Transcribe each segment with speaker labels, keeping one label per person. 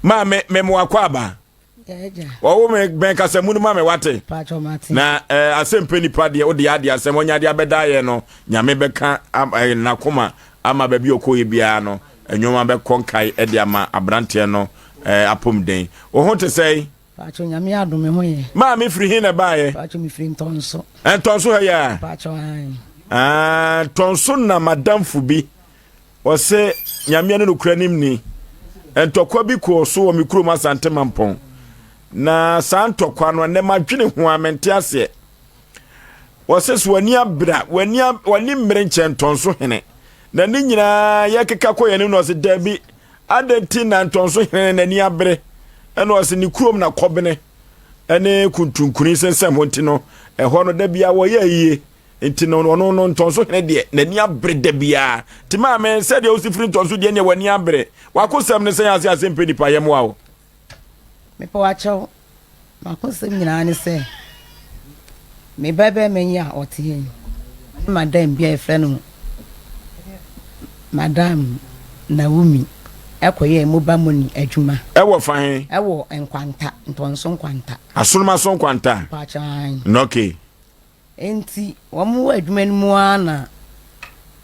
Speaker 1: ma me mo akwaba wo me ben kasamu ma me wate na Asem MP NIPA de odi ade asem onya de abeda ye no nyame beka nakoma ama ba bi okoye bia no enwoma be konkai e de ama abrante no apom den wo ho te sei
Speaker 2: pacho nyame adome ho ye
Speaker 1: ma me firi hin na baaye
Speaker 2: pacho me firi ntonso
Speaker 1: ntonso ha ya
Speaker 2: pacho
Speaker 1: tonso na madam fubi wo se nyame no kura nim ni entokwa bi ko so wo me kuro masante mampon na santokwa no ne madwene ho amente ase wo se so wani abra wani mmere nche ntonso hene na ni nyina ye keka koye ne no se dabi adenti na ntonso hene na ni abre eno se ni kurom na kobene ene kuntunkuni sensem honti no eho no da bia wo ye yie enti no ntonso hene de na ni abre da bia ti ma me se de o si firi ntonso de ne wani abre wakosam ne sen ase Asem MP NIPA yem wa o
Speaker 2: me pa wacho makosam nyina ne se me bebe menya otie madam bia efrenu madam Naomi ekoye moba moni adwuma
Speaker 1: ewo fan
Speaker 2: ewo enkwanta ntonso nkwanta
Speaker 1: asunuma so nkwanta
Speaker 2: pachan
Speaker 1: noke
Speaker 2: enti womu adwuma mu ana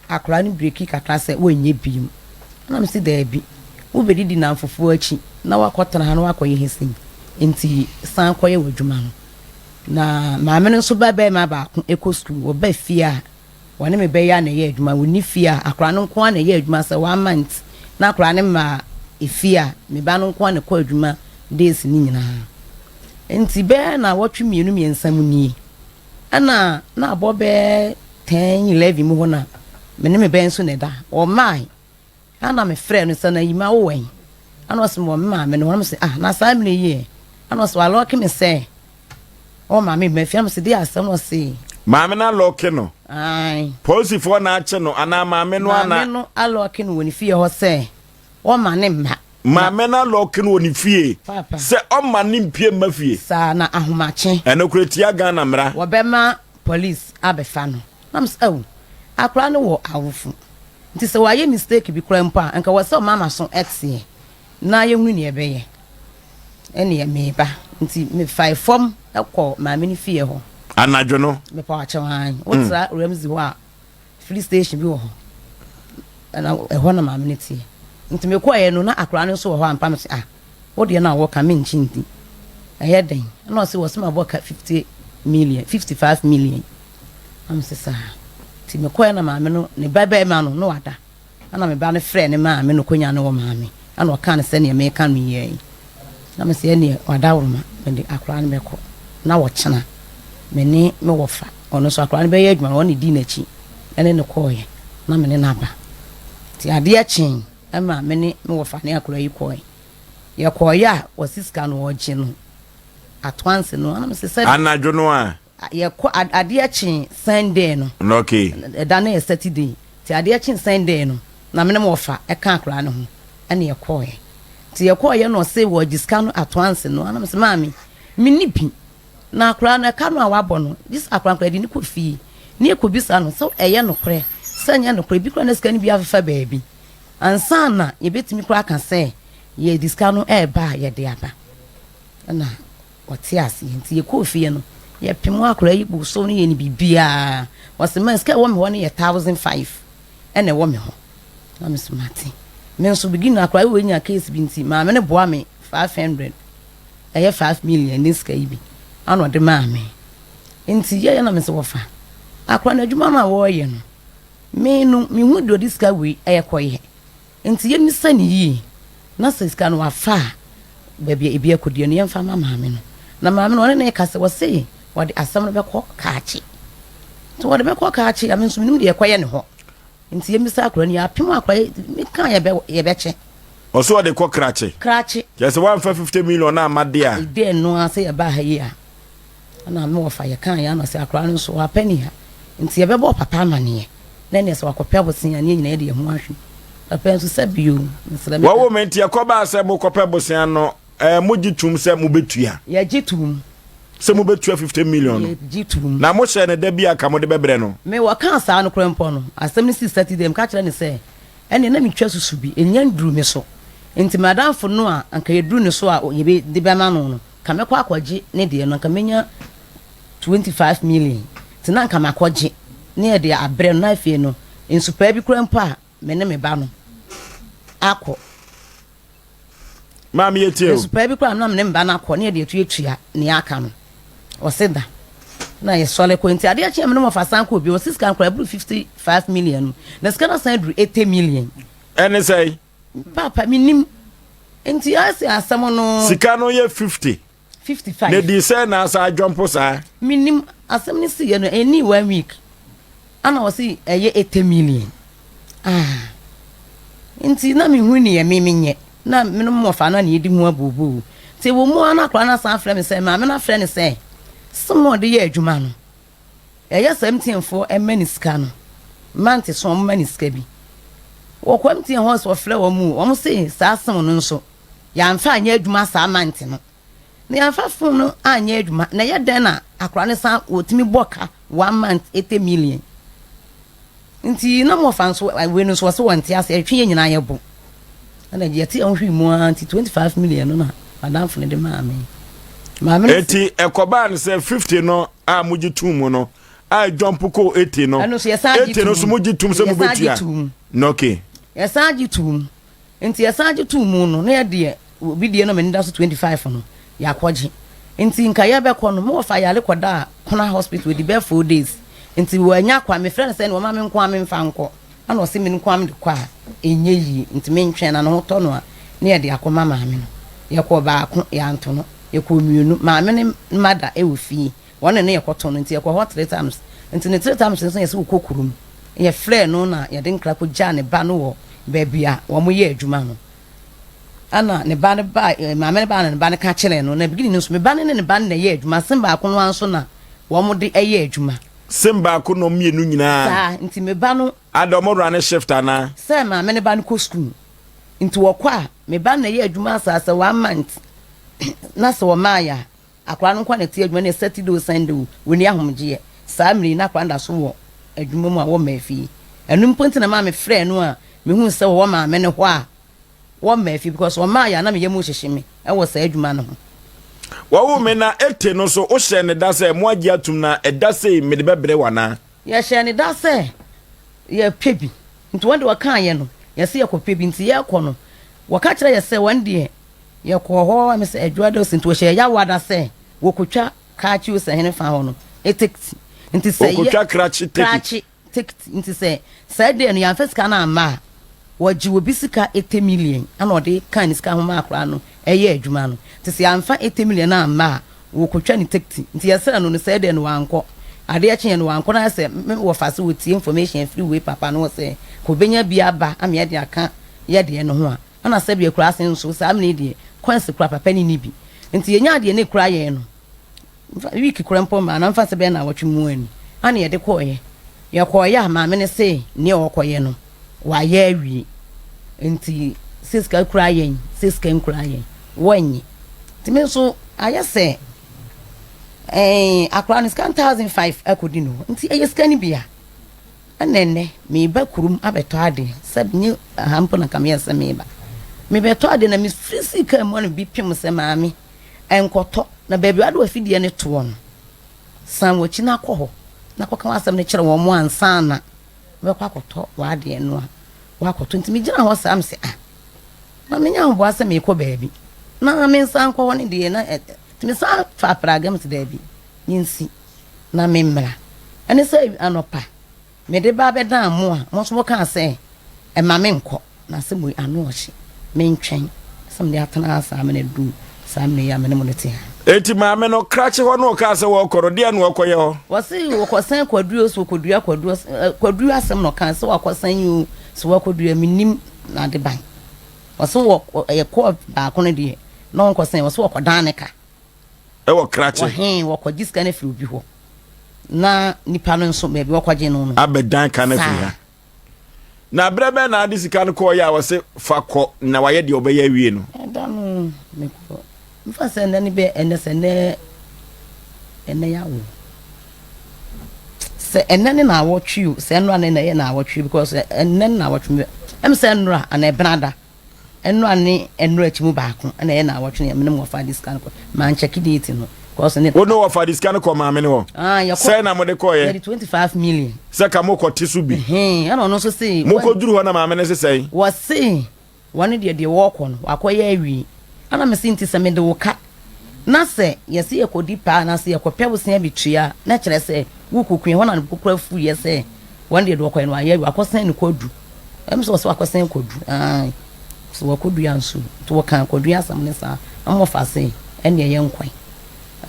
Speaker 2: akora ni breki kakra se wonye bim na me se da bi wo bedidi na mfufu achi na wakotana ha na wakoye hesin enti san koye wadwuma no na maame no so ba ma ba eko school wo ba fia wone me be ya na ye adwuma woni fia akora no nko na ye adwuma se 1 month na akora ne ma efia me ba no nko na ko adwuma days ni nyina enti be na wotwe mienu miensam ni ana na abo be 10 11 mu hona me ne me be nso ne da o mai ana me frɛ no sana yima wo wen ana osim wo ma me no wona me se na sa me ye ana oso alo ke me se o ma me fia me se dia asam no se
Speaker 1: maame na loke no
Speaker 2: ai
Speaker 1: police for na ache no ana maame no ana
Speaker 2: maame no aloke no woni fie ho se o ma ne ma
Speaker 1: maame na loke no woni fie se o ma ne mpie ma fie
Speaker 2: sa na ahomache
Speaker 1: eno kretia ga na mra
Speaker 2: wo be ma police abefa no nam se akra no wo awufu nti se waye mistake bi kura mpa anka wo se mama so etie na ye hunu ne ebeye ene ye meba nti me 5 form ekọ maame ni fie ho
Speaker 1: anadwo no
Speaker 2: me pa achewan otra Ramsey ho a free station bi ho ana eho na maame ni tie nti me kọ ye no na akra no so ho ampa me wo de na wo ka me nchinti ehye den na o se wo se ma boka 50 million 55 million am se sa ti me kọ ye na maame no ne baba ma no wada ana me ba ne frɛ ne maame no konya no wo maame ana o ka ne se ne me ka no ye na me se ne wada wo ma me akra no me kọ na wo chena meni me wofa ono so akra ne be ye adwuma woni di na chi ene ne koye na meni na ba ti ade a chin ama meni me wofa ne akra yi koye ye koye a wasiska no oje no atwanse no ana me se said
Speaker 1: anadwo no a
Speaker 2: ye ko ade a chin Sunday no
Speaker 1: okay
Speaker 2: da na Saturday ti ade a chin Sunday no na meni me wofa e kan akra ne ho ene ye koye ti ye koye no se wo jiska no atwanse no ana me se mami minipi na akra na ka no awabo no this akra di ni ko fi ni ekobisa no so eye no kre sanya no kre bi kra na ska ni bi afa baabi ansa na ye betimi kra ka se ye diska no e ba ye de aba na wati ase nti ye ko fi no ye pimo akra yi bu so no ye ni bibia wase man ska wo me ho no ye 1500 ene wo me ho na me smati me so begin akra we nya case bi nti ma me ne boa me 500 eye 5 million ni ska yi bi ano de maame enti ye na me se wofa akwa na adwuma na wo ye no me no me hu do diska we koye enti ye mi sani yi na se ska no afa bebia ebi akodie no ye mfa maame no na maame no ne ka se wo se wo de asam no be ko kaachi to wo de be ko kaachi ame nso nim de koye ne ho enti ye mi sa akwa ni apem akwa me kan ye be che
Speaker 1: oso de ko krachi yes 150 million na amade a
Speaker 2: de no ase ye ba ha yi a ana me wofa ye kan ya na se akra no so apani ha nti ye bebo papa amane na ne se wakopɛ bosen ya ne nyina ye de ho ahwe papa nso sabio nsrame
Speaker 1: wo menti yakoba ase mo kopɛ bosen no mo gitum se mo betua
Speaker 2: ya gitum
Speaker 1: se mo betua 50 million
Speaker 2: no gitum na
Speaker 1: mo hye ne da bia ka mo de bebre no
Speaker 2: me wa kan sa no krempo no asem ni 60 dem ka kire ne se ene na metwa susu bi enya nduru me so Inti madam for no a anka yedru ne so a yebe de be ma no ka mekọ akwaje ne de no ka menya 25 million ti na anka makwaje ne de abre no afie no ensu pa bi kura mpa me ne me ba no akọ
Speaker 1: Mami yetie o
Speaker 2: ensu pa bi kura na me ne me ba na akọ ne de etua ne aka no o seda na ye sole ko nti ade achi me no fa san ko bi o 6 kan kura 55 million na ska na san dru 80 million
Speaker 1: ene say
Speaker 2: papa minim enti ase asamo no
Speaker 1: sika no ye 55 ne di say na sa jump sa
Speaker 2: minim asem ni si ye no any 1 week ana wasi eye 80 million enti na mi hu ni ye miminye na meno mo fa na yedi hu abubu ti wo mu ana kra na san frɛ me say ma me na frɛ ne say somo de ye adwuma no eye 17 fo emani sika no manti so mani sika bi wo kwamti ho so frɛ wo mu wo say sa asem no nso ya mfa anya adwuma sa manti no na ya mfa fo no anya adwuma na ye den na akra ne san wotimi boka 1 month 80 million nti na mo fan so we no so so wonte ase atwe nyina ye bo na je ti on hwi mu anti 25 million no na madam fo ne de ma me
Speaker 1: eti ekoba ne say 50 no a muji tum no a jump ko 80 no 80 no so muji tum se mu betua no okay
Speaker 2: yesaji tum nti yesaji tum no na ye de obi de no me nda so 25 no ya kwaji nti nka ye be ko no mo fa yale koda kona hospital di be 4 days nti wo anya kwa me friend say no ma me nko amemfa nko ana o se me nko am de kwa enye yi nti me ntwen na no to no a na ye de akoma ma me no ye ko ba ko ya nto no ye ko mienu ma me ne mada e wo fi wona ne ye ko to no nti ye ko hot 3 times nti ne 3 times so ye se wo kokurum ye flare no na ye de nkra ko ja ne ba no wo ba bia wo mo ye adwuma no ana ne ba ne ba ma me ne ba ne ba ne ka kire no na bigini no so me ba ne ba ne ye adwuma sem ba ko no anso na wo mo de ye adwuma
Speaker 1: semba ko no mienu nyina
Speaker 2: sa nti me ba no
Speaker 1: adomo run shift ana
Speaker 2: se ma me ne ba no ko school nti wo kwa me ba na ye adwuma asasa 1 month na so ma ya akwa no kwa na ti adwuma ne Saturday Sunday woni ahomje sa miri na kwa nda so wo adwuma mu a wo ma fi enum ponti na ma me frɛ no a me hu se wo ma me ne ho a wo ma fi because wo ma ya na me ye mu hyehye me e wo sa adwuma no ho
Speaker 1: wo me na ete no so o hye ne da se mo agi atum na eda se me de bebre wana
Speaker 2: ye hye ne da se ye pebi nti wonde wa kan ye no ye se ye ko pebi nti ye ko no wo ka kire ye se wonde ye ko ho me se adwada sinti wo hye ya wada se wo kotwa ka chi wo se hene fa ho no etekti nti se ye
Speaker 1: wo kotwa krachi
Speaker 2: tekti nti se de no ya fasika na ama waji wo bisika 80 million ana ode kan ni sika ho ma akra no eye adwuma no nti se amfa 80 million na ama wo kotwa ni tekti nti ya sera no no se de no wanko ade achen no wanko na se wo fa se wo tie information free way papa no se ko benya bia ba am ye de aka ye de no ho a ana se bia kura sen so sa am ne de kwanse kura papa ni bi nti yenya de ne kura ye no week kura mpo ma na mfa se be na wotwe mu ani ana ye de ko ye ko ye ma me ne se ne o ko ye no wa ye awie nti siska kura ye siska kura ye wonyi ti me so aye se akra ni scan 1005 akodi no nti eye scan bia anenne me ba kurum abeto ade sabnye hampo na kam yesa me ba me beto ade na me physical mo no bi pim se maami enkoto na baby ade afidie ne to no san wachi na akọ ho na akọ kan asem ne kire wo mo ansa na me kwa akoto wa ade no a wa akoto nti me gina ho sam se na me nya ho asem me ko baby na me san ko woni de na me sa fa pragam se da bi yinsi na me mra ene se anopa me de ba be dan mo a mo so mo kan se e ma me nko na se mo anu ochi me ntwen sam de atana asa me ne du sam ne ya me ne mo ne te
Speaker 1: eti ma me no krache ho no ka se wo koro de no okoye ho
Speaker 2: wo se wo kosan kwaduro so kwaduro asem no kan se wo kosan yu so wo kwaduro minim na de ban wo se wo ye ko ba ko ne de no kosan wo se wo kodan ne ka
Speaker 1: e wo krache
Speaker 2: wo kwaji ska na fi obi ho na nipa no nso me bi wo kwaje no no
Speaker 1: abedan ka na fi ha na brebe na adi sika no ko ya wo se fa ko na waye de obeya wie no
Speaker 2: da no me ko mfa se na ni be ene se ne ene ya wo se ene ne na wo twi se no ane na ye na wo twi because ene na wo twi em se nra ana ebrada eno ane eno achimu baako na ye na awotwe ne me fa discount ko man check date no cause ne
Speaker 1: wo no fa discount ko ma me ne ho say na mo de ko ye
Speaker 2: 25 million
Speaker 1: say ka mo ko tisu bi
Speaker 2: ana no so say
Speaker 1: mo ko duru ho na ma me ne say
Speaker 2: wo say one de work on akoye awi ana me sinti se me de wo ka na se yesi ekodi pa na se ekopɛ wo sen abitua na kyerɛ se wo kokun ho na no kokura fu ye se one de wo ko no ayi akosen ne kodu em so akosen kodu so wakodu yansu to wakan kodu yasam ne sa amo fa se ene ye nkwan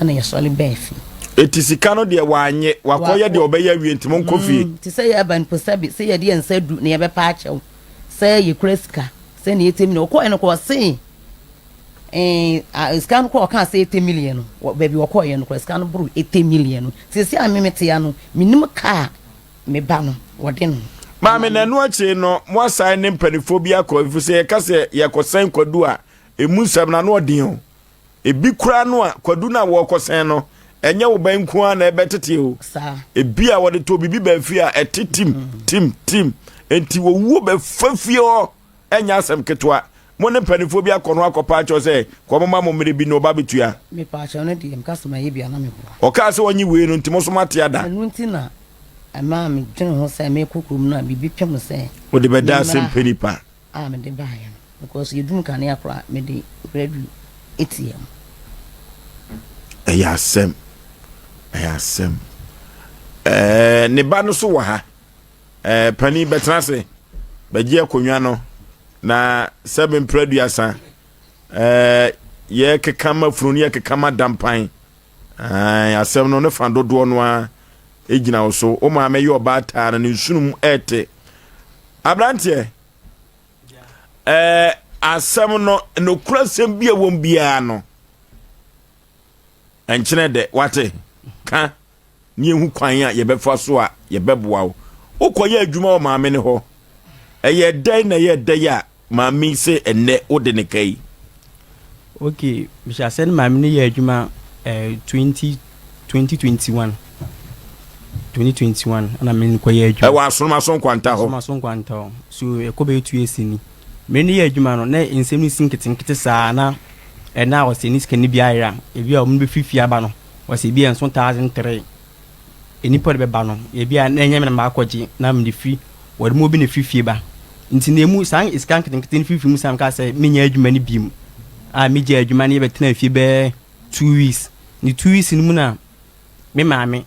Speaker 2: ana ye sole befi
Speaker 1: etisika no de wanye wakoye de obeya wie ntimo nkofie
Speaker 2: ti se ye ban posabi se ye de nsadu ne ye be pa achew se ye kreska se ne yetem ne ko ene ko se scan ko kan se 80 million no baby wo ye no scan bru 80 million no se se amemete ya no minim ka me ba no wode no
Speaker 1: ma me nanu achi no mo asai ne mpanifobia ko ifu se ka se ye ko sen kwadu a emu sam na no odin o ebi kura no a kwadu na wo ko sen no enye wo ban ku a na ebetete o
Speaker 2: sa
Speaker 1: ebi a wode to bibi ba fi a etitim tim enti wo wuo be fafie o enya asem ketwa mo ne mpanifobia ko no akopa cho se ko mama mo mere bi no ba betua
Speaker 2: me pa cho no di em customer ye bia na me bo
Speaker 1: o ka se onyi we no ntimo so mate ada
Speaker 2: anu ntina ama me dwene ho se me kokum no bibi twem se
Speaker 1: wo de beda SOMPA
Speaker 2: me de ba ya because you dum kan ya kra me de ready ATM
Speaker 1: Asem ne ba no so wa ha pani betra se bagie akonwa no na 7 producer ye kekama fruni ye kekama dampan Asem no ne fan dodo no a ejina wo so o ma me yo ba ta na nsunum ete abrante Asem no kurasem bia won bia no enchine de wate ka ni ehu kwan a ye befa so a ye beboa wo ukoye adwuma o ma me ne ho eye dai na ye dai a ma mi se enne o de ne kai
Speaker 3: okay we shall send ma me ne ye adwuma 2021 ana me ko ye adwuma
Speaker 1: wa so ma so kwanta ho
Speaker 3: so e ko be 2 years ni me ne ye adwuma no na ensem ni sinketenkete saa na na o se ni skani biara e bia o mu be fifi aba no o se bia 1003 eni pod be ba no e bia na enye me na akwaji na me free wo de mo bi ne fifi ba nti na emu san iskan ketenkete fifi mu sam ka se me nya adwuma ni bim a me je adwuma ni be tena fi be 2 weeks ni 2 weeks ni mu na me maame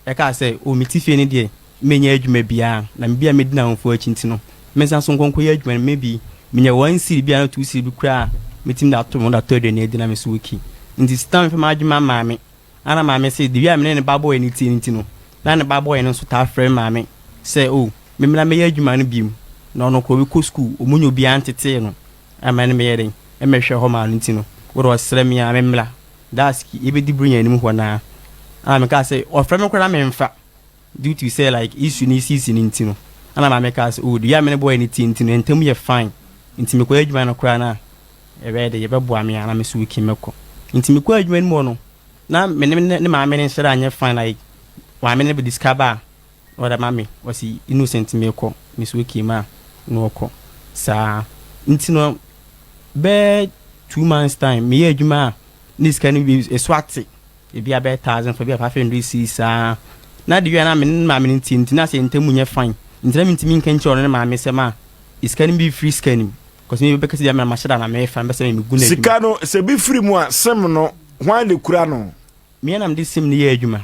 Speaker 3: e ka se o mi tifie ni de me nya adwuma bia na me bia me dina honfo achinti no me san so nkonko ya adwuma me bi me nya 1 series bia na 2 series bi kra metim da to mo da third ni edina me so wiki nti stam fe ma adwuma maame ana maame se de bia me ne babo ni ti no na ne babo no so ta frɛ maame se o me mena me ya adwuma no biem na ono ko bi ko school o munyo bia antete no ama ne me yeden e me hwɛ ho ma no ti no wo ro srɛ me ya me mla daski e be di brunya ni mu ho na ana me ka se o frɛ me kora me mfa due to say like issue ni sisi ni ti no ana maame ka se o de ya me ne boy ni ti no entam ye fine nti me ko adwuma no kora na ebe de ye beboa me ana me so wiki meko nti me ko adwuma ni mo no na me ne maame ne nhyira anye fine like wa me ne be discover oda mami wasi innocent me ko me so wiki ma no ko sa nti no be 2 months time me adwuma this can be a swati e bia be 1000 for bia 500 sa na de na me maame ne nti na se ntemu nye fine nti na me ntimi nkan chi ono ne maame se ma is can be free scanning because me be kasi ya me mashada na me fa be se me guna
Speaker 1: sika no se bi free mu a sem no hwan le kura no
Speaker 3: me na me de sim ne ye adwuma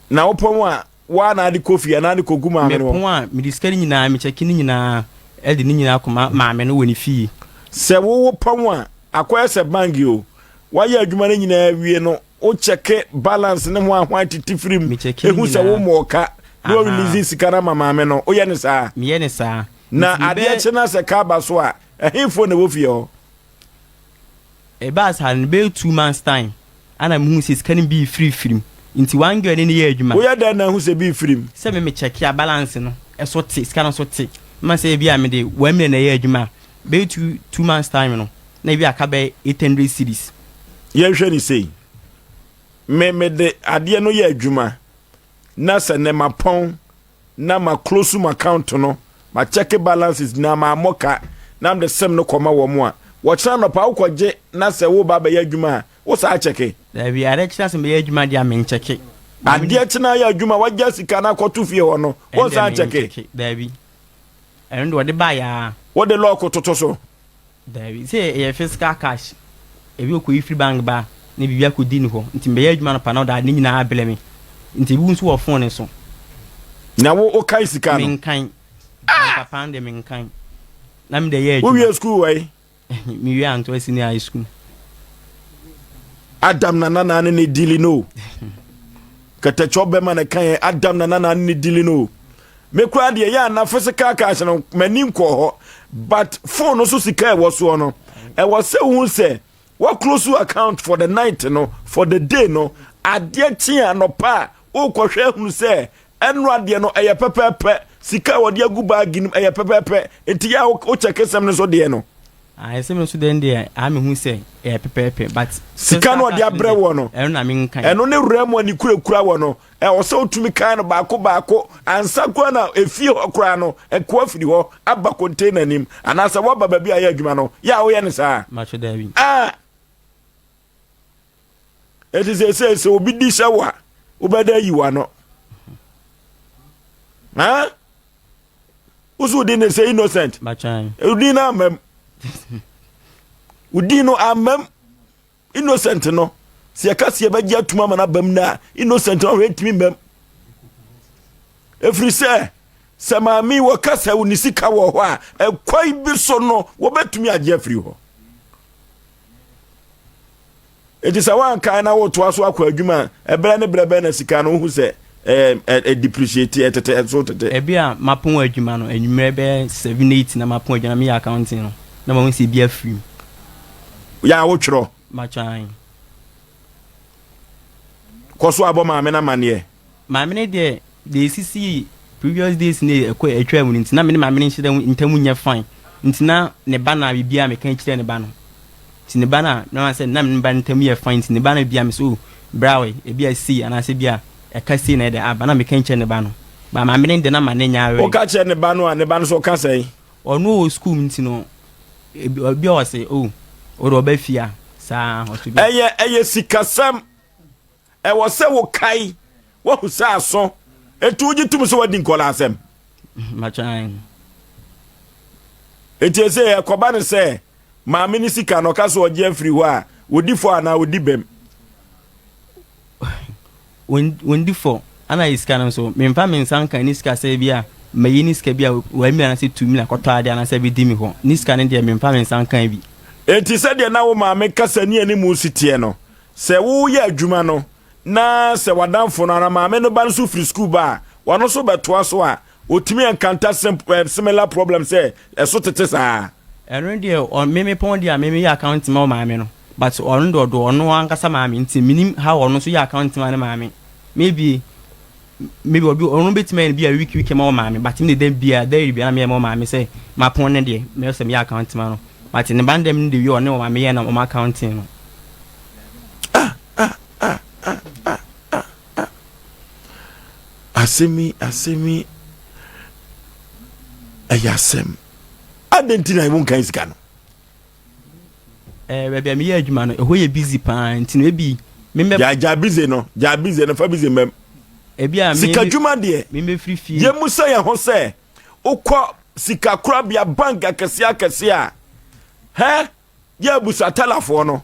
Speaker 1: na opom a wa na de kofi na de koguma me no
Speaker 3: me pon a me diskari nyina me cheki nyina elde nyina akoma maame no woni fi
Speaker 1: se wo pom a akoya se bangi o wa ye adwuma ne nyina wie no o cheke balance ne ho ahwan titi free mu ehu se wo moka no release sika na maame no o ye ne saa
Speaker 3: me ye ne saa
Speaker 1: na ade chena se ka ba so a ehefo na wo fie o
Speaker 3: e ba sa ne be 2 months time ana mu hu sika ne bi free nti one girl ne ye adwuma
Speaker 1: wo ya da na hu se bi free
Speaker 3: se me check ya balance no e so te sika no so te ma se bia me de 1 million na ye adwuma be 2 months time no na bia ka be 800 series
Speaker 1: ye hwe ni sei me de ade no ye adwuma na se ne mapon na ma close my account no ma check balances na ma moka nam de sem no koma wo mo a wo kyerɛ no pa wo kɔgye na sɛ wo ba ba yɛ adwuma a wo saa kyɛke
Speaker 3: da bi are kyerɛ sɛ me yɛ adwuma dia me nkyɛke
Speaker 1: adeɛ kyena yɛ adwuma wagya sika na kɔto fie hɔ no wo saa kyɛke
Speaker 3: da bi ɛno de wɔde ba ya
Speaker 1: wo de lɔko toto so
Speaker 3: da bi sɛ yɛ physical cash ebi okɔ free bank ba ne bibia kɔ di ni hɔ nti me yɛ adwuma no pa na da ne nyinaa abele me nti bi nso wɔ phone so
Speaker 1: na wo kai sika no
Speaker 3: menkan papa de menkan na me de yɛ
Speaker 1: wo wie school wai
Speaker 3: me wie anto senior high school
Speaker 1: Adam na nana ne dili no kata chobe man kan Adam na nana ne dili no me kura de ya na physical cash no manim ko ho but phone so sika e wo so no e wo se hu se wo close account for the night no for the day no ade tia no pa wo kwohwe hu se enro ade no eye pepepe sika wo de agu bag nim eye pepepe enti ya wo check sem no so de no
Speaker 3: Asem no so den dey am hu say e pepepe but
Speaker 1: sika no de abrɛ wo no
Speaker 3: eno na me nkan
Speaker 1: eno ne wura ni kura wo no e wo se otumi kan no baako ansa kwa na efie okura no e ko afiri ho aba container nim anasa wo baba bi aye adwuma no ya wo ye ne saa
Speaker 3: macho davi
Speaker 1: it is say obi di shawa obeda yi wa no usu di ne say innocent
Speaker 3: machan
Speaker 1: udi na amem udi no amem innocent no se aka se ba gya tuma mana bam na innocent no retimi mem efri se maami wo kasa wo ni sika wo ho a ekwai bi so no wo betumi agye afri ho etisa wan kan na wo to aso akwa adwuma ebere ne brebe na sika no hu se depreciate etete so tete
Speaker 3: ebia mapon adwuma no enwumere be 7-8 na mapon adwuma me accounting no na ma se bia free
Speaker 1: ya wo twro
Speaker 3: machan
Speaker 1: koso abo maame na mane
Speaker 3: maame ne de sisi previous days ne ekwa etwa mu ntina me ne maame ne hyeda ntamu nya fine ntina ne ba na bibia me kan kire ne ba no tine ba na na say na me ba ntamu ye fine tine ba na bibia me so brawe e bia si ana se bia e ka si na de aba na me kan kire ne ba no ba maame ne de na ma ne nya awe
Speaker 1: o ka kire ne ba no so ka sai
Speaker 3: onu school ntino bia o say o do ba fia sa o to bia
Speaker 1: eye sikasam e wo se wo kai wo hu sa so etu uji tum so wadi nkola asem
Speaker 3: machan
Speaker 1: eti se e koba ne se maame ni sika no ka so oje afri ho a wodi fo ana wodi bem
Speaker 3: wondi fo ana iska no so me mpa me nsanka ni sika se bia mayi ni sika bia wa mi ana se 2 million kɔtɔ ade ana se bi di mi ho ni sika ne de me mpa me nsanka bi
Speaker 1: eti se de na wo maame kasa ni ani mu sitie no se wo ye adwuma no na se wadanfo na maame no ba no so free school ba wano so betoa so a otimi encounter similar problem say eso tete saa
Speaker 3: eno de on me pon de a me ya account ma maame no but on do ono ankasa maame nti minim how ono so ya account ma ne maame maybe obi ono betime bi a week ma maame but me dem bia there bi na me ma maame say ma pon ne de me say me account ma no but ne bandem de wi ono maame ye na o account no
Speaker 1: Asemi ayasem adentina imun kan sika no
Speaker 3: baby me ye adwuma no ho ye busy pa nti no bi me
Speaker 1: ja busy no fa busy mem
Speaker 3: ebia me
Speaker 1: sika dwuma de
Speaker 3: me free fee
Speaker 1: ye musa ye ho se ukọ sika kura bia bank akese a he ye busa telefone no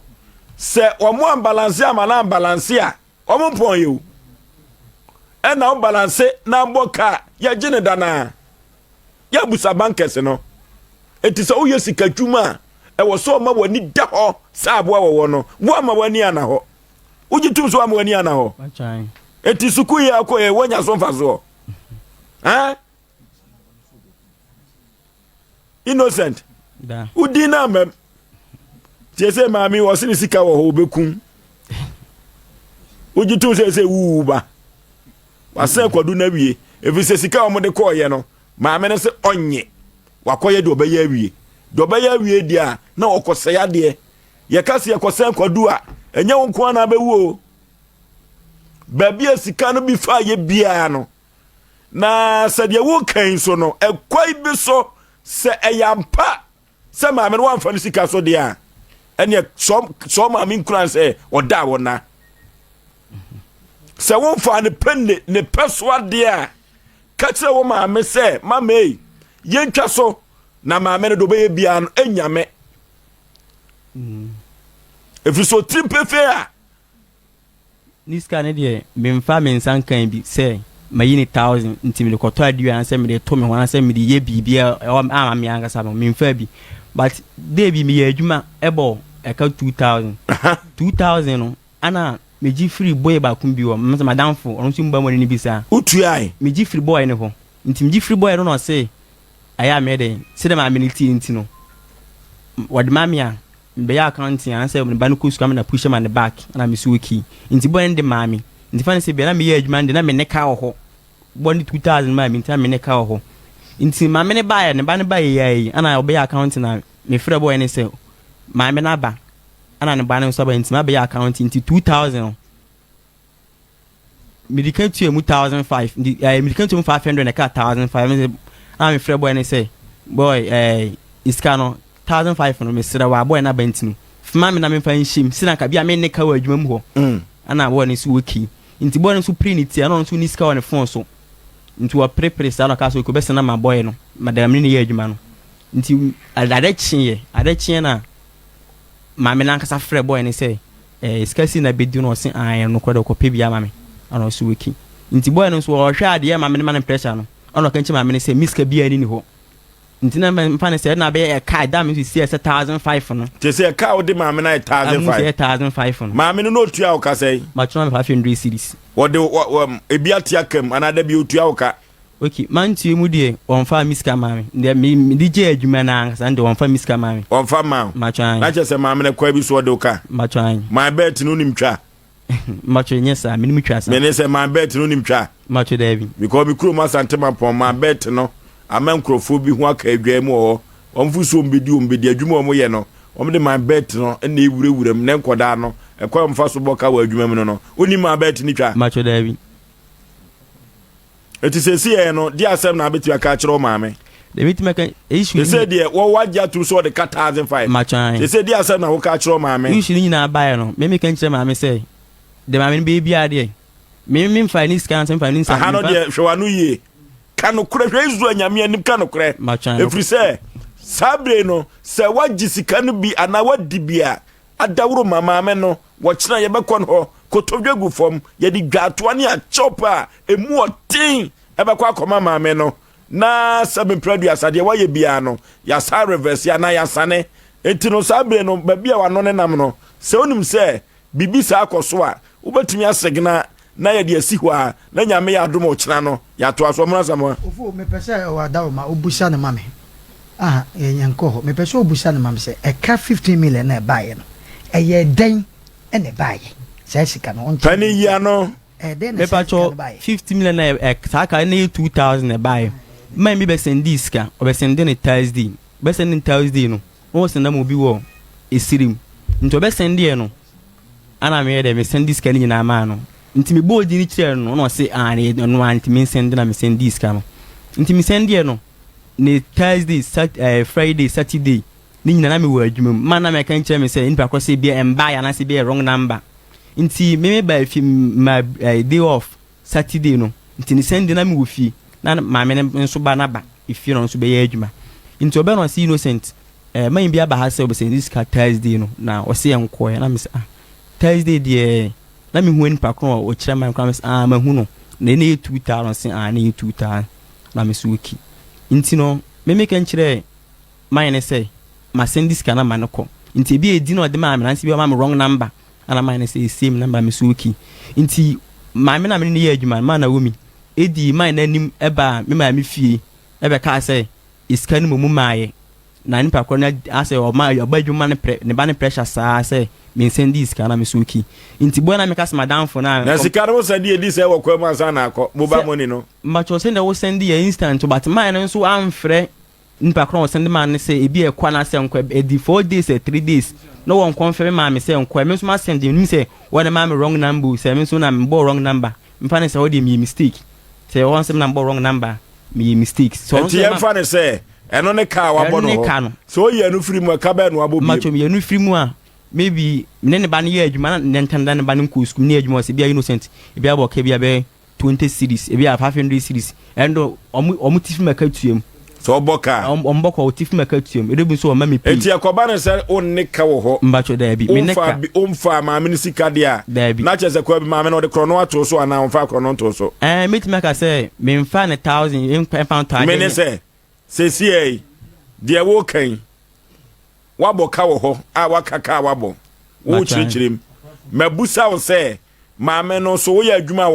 Speaker 1: se omo ambalance amana ambalance a omo pon ye e na balance na mboka ya gene dana ya busa bankers no etisa wo yesika dwuma e wo so ma wani da ho sa abo wo no wo ma wani ana ho ujitum so ma wani ana ho
Speaker 3: machan
Speaker 1: etisuku ya ko e wonya so mfazo innocent
Speaker 3: da
Speaker 1: udina mem tiese maami wo sini sika wo ho bekun ujitum se wuba wasa kwadu na wie efise sika omode koye no maame ne se onye wakoye de obeya wie de obeya wie dia na okosaya de ye kase ye kosan kwadu a enye wonko na bewu babia sika no bi fa ye bia no na se de wo kan so no ekwai bi so se eyampa sɛ maame no wamfa no sika so deɛ a ɛneɛ sɛ maame nkura sɛ ɔda wɔ sɛ womfa ne pɛ ne pɛ so adeɛ a ka kyerɛ wo maame sɛ mama yi yɛntwa so na maame no do bɛyɛ biara no anyame ɛfiri so tiri pefe a
Speaker 3: niska ne deɛ memfa me nsa nkan bi sɛ mayi ne 1000 nti mede kɔtɔ adeɛ ansɛ mede to me ho ansɛ mede yɛ biribia ama me ankasa no memfa bi but de bi meyɛ adwuma ɛbɔ ɛka 2000 no ana meji free boy ba kum bi wo mse madamfo ɔno nso mba mo ne bi sa
Speaker 1: utuai
Speaker 3: meji free boy ne ho nti meji free boy no no say aya me de se de ma amenity nti no wode ma me a be ya account ya say me ba no kusu am na push am na back na me so ki nti boy ne de ma me nti fa ne se be na me ya adwuma de na me ne ka ho bo ne 2000 ma me nti me ne ka ho nti ma me ne ba ya ne ba ne ba ya yi ana obe ya account na me free boy ne say ma me na ba ana ne ba ne so ba nti ma be ya account nti 2000 medical to 1005 medical to 500 na ka 1500 am free boy ne say boy iska no 1500 no me sira wa boy na bantinu fima me na me fan shim sina ka bia me ne ka wa adwuma mu ho ana boy ne so woki nti boy ne so prinity ana no so ni ska wa ne phone so nti wa prepare sa na ka so ko besa na ma boy no madam ne ye adwuma no nti adachie na ma me na nkasa free boy ne say iska si na bedu no se an no ko de ko pe bia ma me ana so woki nti boy no so wo hwa ade ma me ne pressure no ana kan chi ma me ne say miska bia ni ho nti na mfa ne say na be e car da me si 1500 no
Speaker 1: te say car wo de ma me na
Speaker 3: 1500 no
Speaker 1: ma me no tua wo ka say
Speaker 3: ma tuna me 500 series
Speaker 1: wo de ebi atia kam ana da bi otua wo ka
Speaker 3: okay man tu mu de on fa miska ma me me DJ adwuma na ansa nde on fa miska ma me
Speaker 1: on fa ma
Speaker 3: twan
Speaker 1: na che say ma me ne kwa bi so de wo ka
Speaker 3: ma twan
Speaker 1: my bet no nim twa
Speaker 3: macho nyesa minimi twasa
Speaker 1: me ne say my bet no nim twa
Speaker 3: macho David
Speaker 1: because me kuro ma santema pon my bet no amankrofo bi ho aka adwa mu o omfu so ombedi adwuma o mo ye no o de my bet no na ewurewuram ne nkoda no ekwa mfa so boka wa adwuma mu no oni my bet ni twa
Speaker 3: macho David
Speaker 1: eti sesi ye no di asem na betu aka kire o maame
Speaker 3: de bit make issue
Speaker 1: they say there wo wagya tu so de 1005
Speaker 3: macho
Speaker 1: they say di asem na wo ka kire o maame
Speaker 3: issue ni na buy no me kan kire maame say de maame be bia de me finance kan sem finance
Speaker 1: aha no de hwe no ye kanu kure hwe izu anyame anim kanu kure efri se sabre no se wagyi sika no bi ana wadi bia adawro maame no wo kira ye bekọ no kotodwegu fom ye di dwatoa ne a chopa emu otin ebekọ akoma maame no na sabe pradu asade wa ye bia no ya sa reverse ya na ya sane enti no sabre no ba bia wa no ne nam no se onim se bibi sa akoso a ubetumi asegna na ye de asi ho a na nyame ya adom o kira no ya to aso mo asamo
Speaker 4: ofu me pese o adawo ma obusa ne mame yenyanko ho me pese obusa ne mame se e ka 15 million na baaye no eye den ene baaye se sika no onche
Speaker 1: pani ya no
Speaker 4: den
Speaker 3: me pacho 50 million na saka na 2000 na baaye man mi be send diska o be send ne Thursday be send Thursday no o send am obi wo esirim nto be send ye no ana me de me send diska ni na ma no nti me bodi ni kire no no se no anti me send na me send diska no nti me send ye no ne Thursday Friday Saturday ni nyina na me wo adwuma ma na me kan kire me se npa kwose bia emba ya na se bia wrong number nti me ba fi my day off Saturday no nti ni send na me wo fi na ma me nso ba na ba ifi no nso be ya adwuma nti obe no se innocent man bia ba ha se obe send diska Thursday no na o se enko ya na me se Thursday de na me hu nipa kro o kire man kwa me ma hu no na ne 2000 se na 2000 na me suki nti no me kan kire man ne say ma send this kana man ko nti bi edi no de ma me na se bi ma me wrong number ana man ne say same number me suki nti ma me na me ne ye adwuma ma na womi edi man na nim eba me ma me fie ebe ka say iskani mu maaye na nipa kro na ase o ma yo badwuma ne ba ne pressure sa say me send this kana me suki nti boy na me kasa madam for na
Speaker 1: sika no send edi say wo kwa ma sa na akọ mobile money no
Speaker 3: macho send wo send ya instant but man no so amfre nipa kro send man ne say ebi e kwa na say nkwa edi 4 days 3 days no one confirm ma me say nkwa me so ma send me say what am I wrong number say me so na me wrong number mfa ne say what dey me mistake say one say na wrong number me mistake
Speaker 1: so nti em fa ne say eno ne car wa bono so ye no free mu ka ba no abo bi
Speaker 3: macho ye no free mu a maybe ne ba ne ye adwuma na ntanda ne ba ne ko school ne adwuma se bia innocent e bia bo ka bia be 20 series e bia 500 series endo omu tifi maka tuem
Speaker 1: so boka
Speaker 3: omboko tifi maka tuem e debu so o mami pay
Speaker 1: enti akoba ne se on ne ka wo ho
Speaker 3: mbacho da bi me ne ka
Speaker 1: umfa ma me sika dia na chese kwa bi ma me no de krono ato so ana umfa krono to so
Speaker 3: meet maka say me mfa ne 1000 in pound to
Speaker 1: me ne se CCA de wo kan wabo ka wo ho a wakaka wabo wo chirichirim mabusa wo se maame no so wo ya adwuma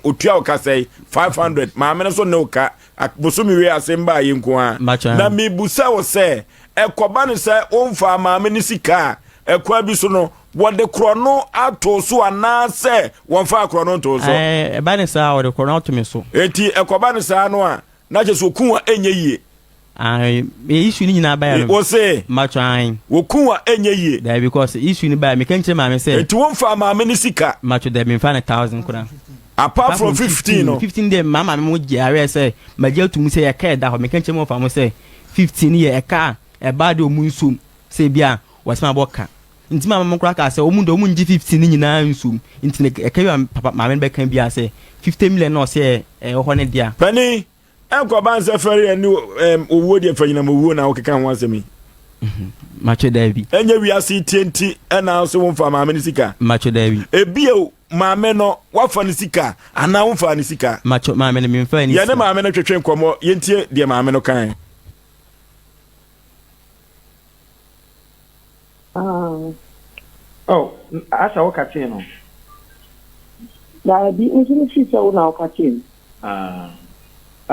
Speaker 1: otua wo ka sei 500 maame no so ne wo ka bosomi we asemba yenko a na mebusa wo se ekoba ne se omfa maame ni sika ekwa bi so no wode krono ato so ana se wonfa krono to so
Speaker 3: ba ne sa wode krono ato me so
Speaker 1: enti ekoba ne sa no a na je so kunwa enye yie
Speaker 3: issue ni nyina ba ya
Speaker 1: wo se
Speaker 3: macho an
Speaker 1: wo kunwa enye yie
Speaker 3: that because issue ni ba me kan kire maame say
Speaker 1: enti wonfa maame ni sika
Speaker 3: macho da me fa na 1000 kuna
Speaker 1: apart from 15 no
Speaker 3: 15 day mama me mo jare say magia to mu say e ka da ho me kan kire mo fa mo say 15 ye e ka e ba de omu nsum say bia wasema boka nti mama mo kura ka say omu do omu nji 15 ni nyina nsum nti e ka yo papa maame be kan bia say 50 million no say e ho ne dia
Speaker 1: pani enko banse fere ani owo de fanyina mo na okeka ho asemi
Speaker 3: macho davi
Speaker 1: enye wiase tienti na so won fa maame ni sika
Speaker 3: macho davi
Speaker 1: ebie maame no wafa ni sika ana won fa ni sika
Speaker 3: macho maame ni mfa ni
Speaker 1: ye ne maame no twetwe nkomo yentie de maame no kan
Speaker 5: asa wakati no
Speaker 6: da bi insini sisa una wakati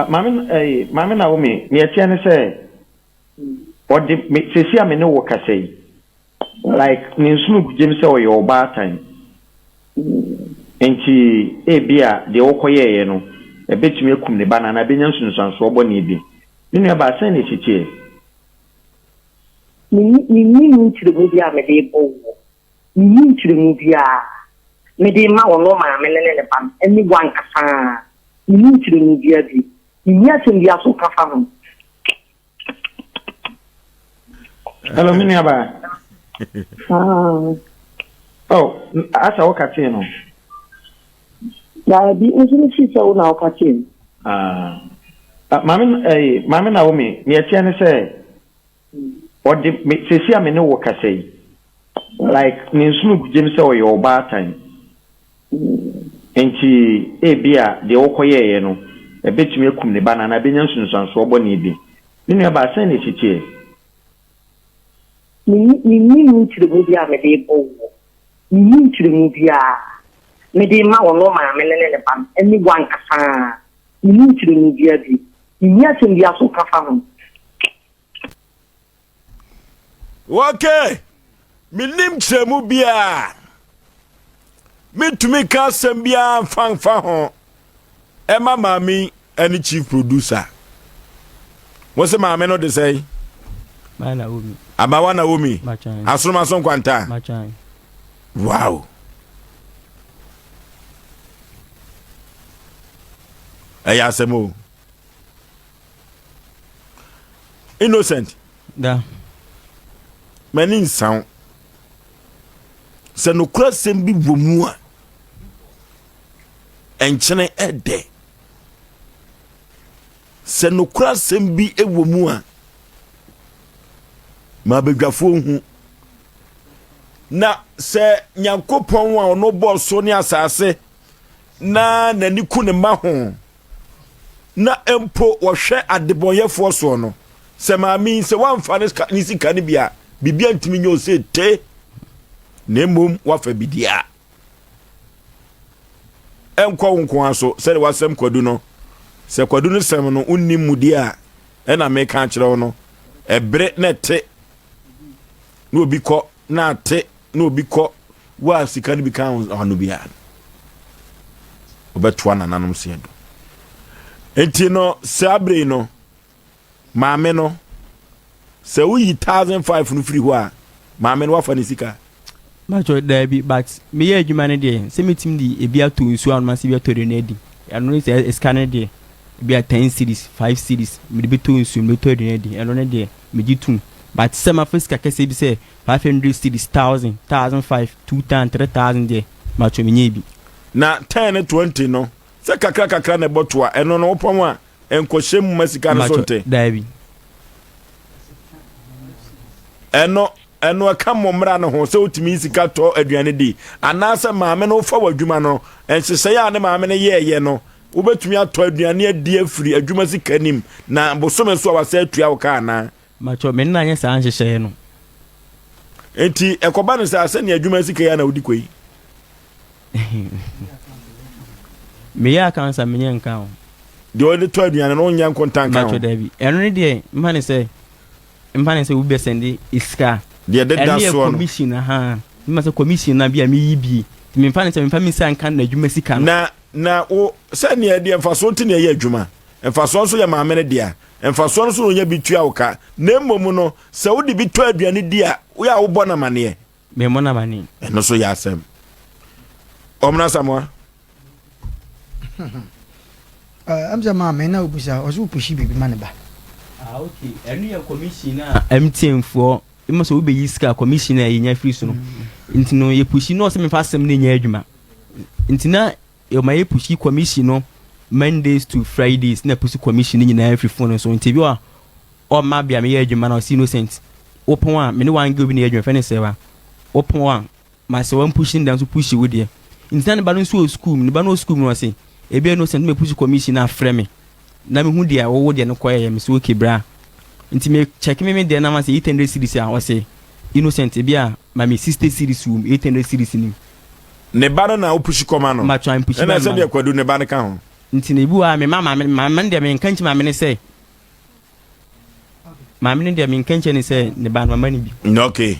Speaker 5: mame na wo me etia ne say odi sesi ame ne wo kasei like ni nsunu gjem say o yo ba time enti bia de wo koyeye no e betumi akum ne bana na benya nsunu sanso obo ne bi ni e ba san ne chichie
Speaker 6: ni ntire mu bia me de bo ni ntire mu bia me de ma wo no ma me ne bam eni wan kasa ni ntire mu bia bi ni asem bia so kafa ho
Speaker 5: hello mini aba asa wakati no
Speaker 6: da bi insini sisa una wakati
Speaker 5: mame na wo me etia ne say odi sesi ame ne wo kasei like ni nsunu gjem say o yo ba time enti bia de wo koyeye no e betumi akum ne bana na benya nsunu sanso obo ne bi ni ba san ne chichie
Speaker 6: ni ntire mu bia me de bo ni ntire mu bia me de ma wo no ma me ne bam eni wan kasa ni ntire mu bia bi ni asem bia so kafa ho
Speaker 1: okay minim chemu bia mitumi ka asem bia fanfa ho ema mami any chief producer wose maame no de say
Speaker 3: mana umi
Speaker 1: abawa na umi asroma son kwanta
Speaker 3: machan
Speaker 1: wow aya semo innocent
Speaker 3: da
Speaker 1: mani sound se no krasem bi bomu a enchene ede se no krasem bi ewomu a ma bedwafo hu na se nyankopon a ono boso ne asase na nani ku ne ma ho na empo wo hwe adebonyefo so no se maami se wamfa ne sika ne bia bibia ntimi nyo se te nemom wafa bidia enkwa nko aso se wasem kwadu no se kwadu no sem no unni mudia e na me kan kire wo no ebre na te no bi ko na te no bi ko wa sika ne bi kan anu bia obetwa na nanom se do enti no se abre no maame no se uyi 1500 no free ho a maame no wafa ne sika
Speaker 3: macho there be but me ye adwuma ne de se metim di ebia to nsu an ma se bia to re na di ano se scanner de be a 10 cities 5 cities me be to nsu me to aduane eno ne de me gitum but some of us kake be say 500 cities 1000 1005 2000 3000 de ma cho me bi
Speaker 1: na 10 and 20 no se kakra na boto a eno no opom a enkohyem masika no so te
Speaker 3: dabi
Speaker 1: eno aka momra no ho se otimi sika to aduane di anase maame no fa wadwuma no enhyehyɛ ya ne maame ne yeye no wobetumi atɔ aduane adi afiri adwuma sika nim na bosome so awase atua wo ka na
Speaker 3: macho me na nya sa nhyehyɛ no
Speaker 1: enti ekoba no sa ase ne adwuma sika ya na wodi koi
Speaker 3: me ya kan sa me nya nka ho
Speaker 1: de o de to aduane no nya nkontan ka
Speaker 3: macho dabi eno ne de mane se wo be sende iska
Speaker 1: de da so no
Speaker 3: commission ha me se commission na bia me yibi me mfa me san kan na adwuma sika no
Speaker 1: na o se ne de mfaso nti ne ya adwuma mfaso nso ya maame ne dia mfaso nso no nya bitua wo ka na mmom no se wo de bitua aduane dia wo ya wo bɔ na mane
Speaker 3: me mo na mane
Speaker 1: eno so ya Asem omna Samoa
Speaker 4: amza maame na obusa ozo pushi bibi maneba
Speaker 3: okay enu ya commission na MTN for imo so be yiska commission na yenya free so no nti no ye pushi no se me fa Asem na nya adwuma nti na yo ma ye pushi commission no Mondays to Fridays na pushi commission ni na free phone so nti bi o ma bia me ye adwuma na si innocent opon a me ne wan go bi na adwuma fe ne se wa opon a ma se wan pushing dan so pushi wo de nti na ba no so school ni ba no school no se ebe no send me pushi commission na frɛ me na me hu dia wo de no koye me so kebra nti me check me de na ma se 800 series a wo se innocent bia ma me 60 series 800 series ni
Speaker 1: ne ba na opushi koma no
Speaker 3: ma try pushi
Speaker 1: na se de kwadu ne ba ne ka ho
Speaker 3: nti ne bu a me mama me de me nkanchi ma me ne se ma me ne de me nkanchi ne se ne ba no ma ni bi
Speaker 1: okay